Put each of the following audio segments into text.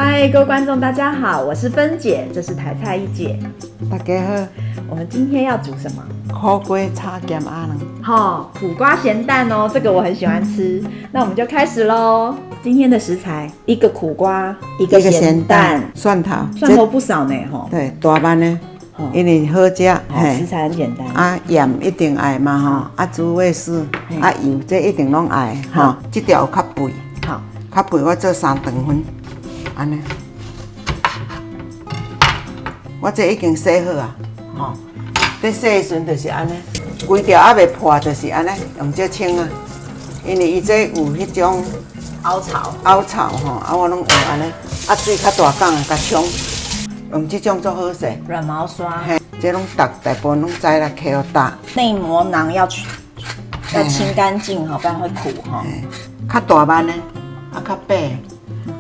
嗨，各位观众，大家好，我是芬姐，这是台菜一姐。大家好，我们今天要煮什么？苦瓜炒咸鸭卵。苦瓜咸蛋哦，这个我很喜欢吃。那我们就开始喽。今天的食材：一个苦瓜，一个咸蛋，蒜头，蒜头不少呢，对，大瓣呢，因为好食。食材很简单。啊，盐一定爱嘛啊，煮味丝，啊油这一定拢爱这条有较肥，好，较肥我做3等份，安尼。我这已经洗好啊，在洗的时阵就是安尼，规条还未破，就是安尼用这清啊，因为伊这有迄种凹槽，我拢用安尼，水较大缸甲冲，用这种做好势。软毛刷，这拢大部分拢知啦，摕互打。内膜囊要清干净不然会苦较大瓣呢，较白，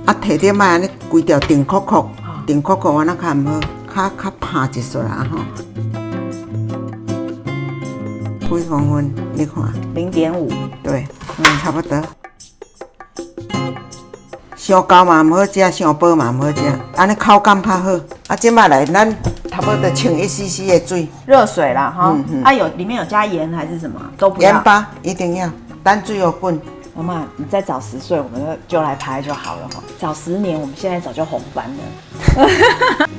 摕点仔安尼规条定扣扣，安那较唔好，较拍一撮啦几公分？你看0.5，对，差不多。伤厚嘛唔好食，伤薄嘛唔好食，安尼口感较好。即摆来咱差不多冲1cc 的水，热水啦里面有加盐还是什么？都不要。盐巴一定要，等水有滚。妈妈，你再早10岁，我们就来拍就好了早10年，我们现在早就红翻了。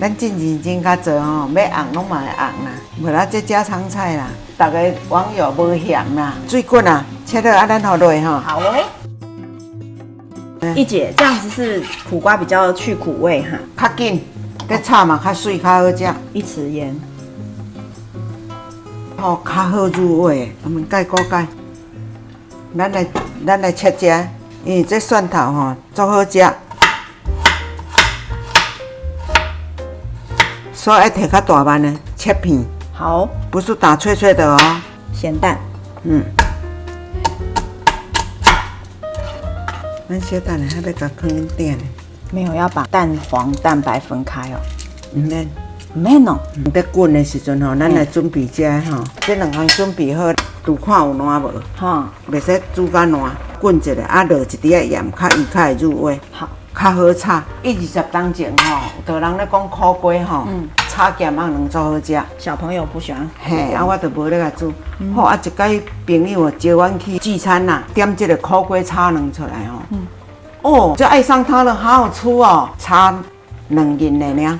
咱真认真甲做要红拢嘛会红啦，无啦这家常菜啦，大家网友无嫌啦。水滚啊，切到咱好落好哦。一姐，这样子是苦瓜比较去苦味较紧，这炒嘛较水较好食。1匙盐，较好入味。我们改锅改，咱来切食，因为这蒜头足好食，所以要摕较大瓣的切片。好，不是打脆脆的哦。咸蛋，咱小蛋呢，还要甲放一点呢。没有要把蛋黄蛋白分开哦。唔免，唔免哦。在滚的时阵咱来准备这这2项准备好，就看有烂无。袂使煮甲烂，滚一下，落一滴仔盐，较会入味。好，较好炒。20当前有的人咧讲苦瓜炒咸鸭卵做好食。小朋友不喜欢。我就无咧甲煮。好一摆朋友招阮去聚餐啦，点这个苦瓜炒鸭卵出来就爱上它了，好好吃哦！炒2仁的尔，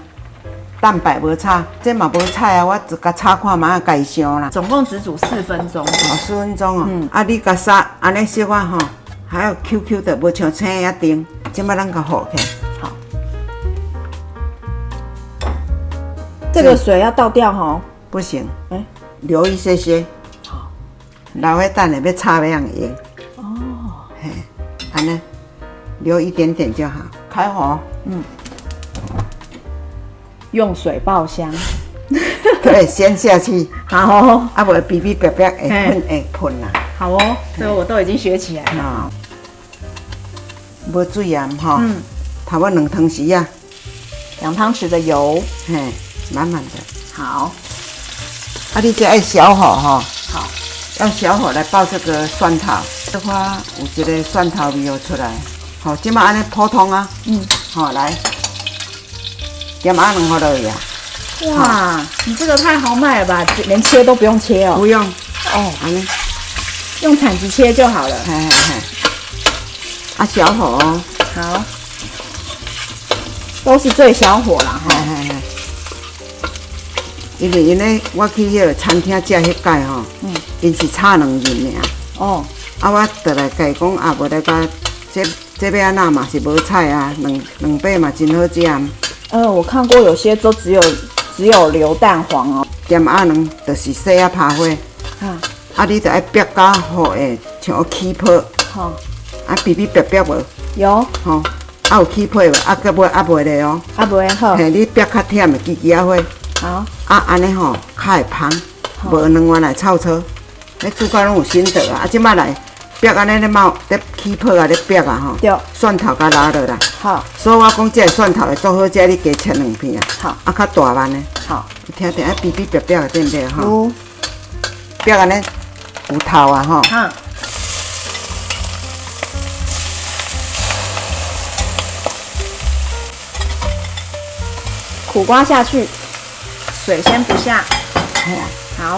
蛋白无炒，这嘛无菜我就甲炒看嘛，家香啦。总共只煮4分钟。4分钟你甲杀安尼小可还有 QQ 的，无像青遐丁。即摆咱甲和起。好。这个水要倒掉不行，留一些些。好。老的蛋要炒要用用。安尼。留一点点就好，开火。用水爆香。对，先下去。好。无比比白白会喷啦。好哦，这个我都已经学起来了。无水盐差不多2汤匙啊。2汤匙的油。满满的。好。你这爱小火好。要小火来爆这个蒜头，这块有一个蒜头味出来。即马安尼普通啊，来，咸鸭卵好落去啊！哇，你这个太豪迈了吧，连切都不用切哦。不用安尼，用铲子切就好了。小火好，都是最小火啦因为我去迄个餐厅食迄间因是炒2仁尔。我倒来甲伊讲无来甲这要安那嘛是无菜啊，两百嘛真好食。我看过有些都只有流蛋黄咸鸭卵就是洗啊拍花，你就爱煸甲好诶，像起泡。比比白白无？有。有起泡无？佮袂咧哦。袂好。你煸较忝的支仔花。好。安尼较会芳，无2碗来臭臭。你煮到拢有心得即摆来。煸安尼咧冒咧起泡咧煸对，蒜頭甲拉落啦。好，所以我讲这个蒜头会做好食，你加切2片好，较大瓣的。好，听听比比白白的对不对煸安尼有头啊苦瓜下去，水先不下。嘿啊，好，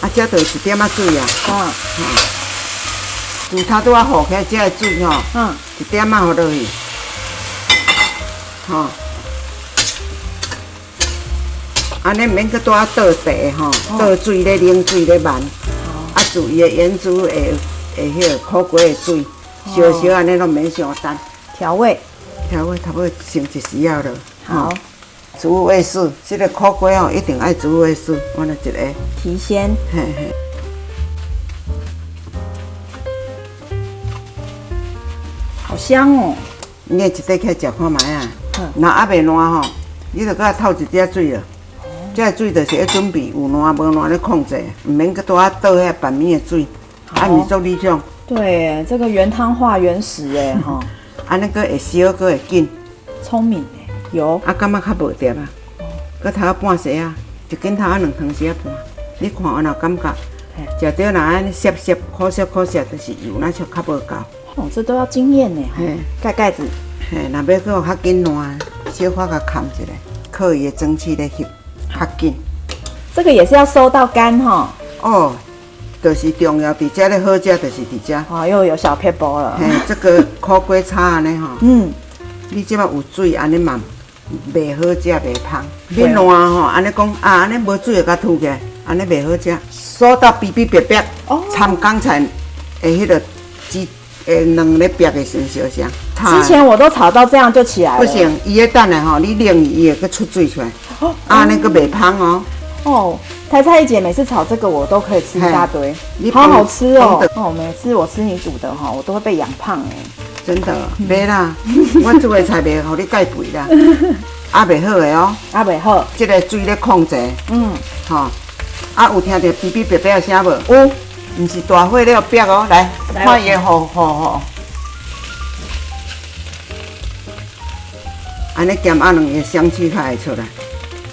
啊，这就一点仔水啊。煮头拄啊好起来，这个水吼，一点仔放落去，吼。安尼免搁多啊倒茶吼，倒水咧冷水咧慢，啊，注意盐珠会迄个苦瓜的水，烧烧安尼拢免伤等。调味差不多先一时啊了。好，煮味素，这个苦瓜哦一定爱煮味素，我来一个。提鲜。嘿嘿。好香哦！你下一块起来食看卖啊。若还袂烂吼，你就搁透一点水了。这个水就是要准备有烂无烂咧控制，唔免搁多啊倒遐板面的水，安尼做理想。对，这个原汤化原食哎哈。安尼搁会烧，搁会紧。聪明哎，有。啊，感觉较无甜啊。搁头半时啊，一斤头啊2汤匙半。你看有哪感觉？食着若安尼涩涩、可涩可涩，就是油那像较无够。哦，这都要经验呢。盖盖子。嘿，若要搁较紧烂，小可甲盖一下，靠伊的蒸汽咧翕较紧。这个也是要收到干哈。哦，就是重要，伫遮咧好食，就是伫遮。哦，又有小撇步了。嘿，这个苦瓜炒安尼吼，你即摆有水安尼嘛，袂好食，袂芳。你烂吼，安尼讲啊，安尼无水就甲吐起来，安尼袂好食。锁到比比白白，掺刚才的迄个卵咧白的时烧香。之前我都炒到这样就起来了。不行，伊个等下吼，你冷伊会搁出水出来，安尼搁袂芳哦。哦，台菜一姐每次炒这个我都可以吃一大堆，好好吃哦。哦，每次我吃你煮的哈，我都会被养胖哎。真的，袂啦，我煮的菜袂互你介肥啦，啊袂好的哦，啊袂好，这个水咧控制，吼，啊有听到哔哔哔哔的声无？有，唔是大火了煸哦，来，看伊好，安尼咸鸭卵的香气才会出来。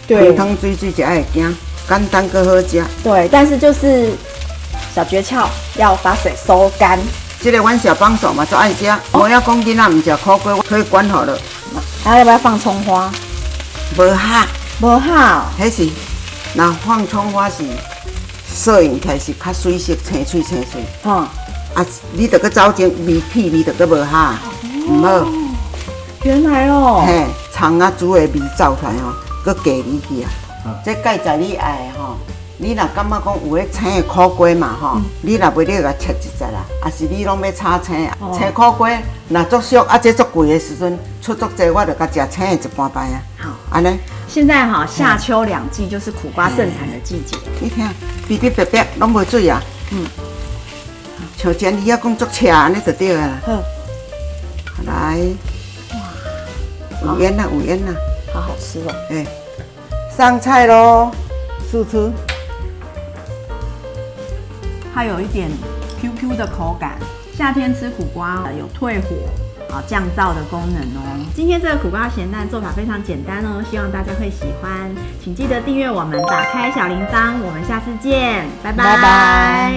对，汤水才会惊，简单搁好食。对，但是就是小诀窍，要把水收干。这个阮小帮手嘛，最爱食。我要讲囡仔唔食苦瓜，可以管好了。还要不要放葱花？无哈，无哈。迄是，那放葱花是摄影起来是较水色，青水。啊，你着搁走前屁味着搁无哈，唔好。原来哦。嘿，葱啊煮的味走出来哦，搁加入去啊。这介在你爱的吼。你若感觉讲有咧青的苦瓜嘛吼，你若要你甲切一节啦，啊是你拢要炒青的，青苦瓜若足俗啊，这足贵的时阵出足济，我就甲食青的一半摆啊。好，安尼。现在哈夏秋两季就是苦瓜盛产的季节。你听，哔哔哔哔拢无水啊。像前你啊讲足赤安尼就对啊。好，来，哇，有烟啦，好好吃哦。哎，上菜咯，试吃。它有一点 QQ 的口感，夏天吃苦瓜有退火、降燥的功能哦。今天这个苦瓜咸蛋做法非常简单哦，希望大家会喜欢。请记得订阅我们，打开小铃铛，我们下次见，拜拜。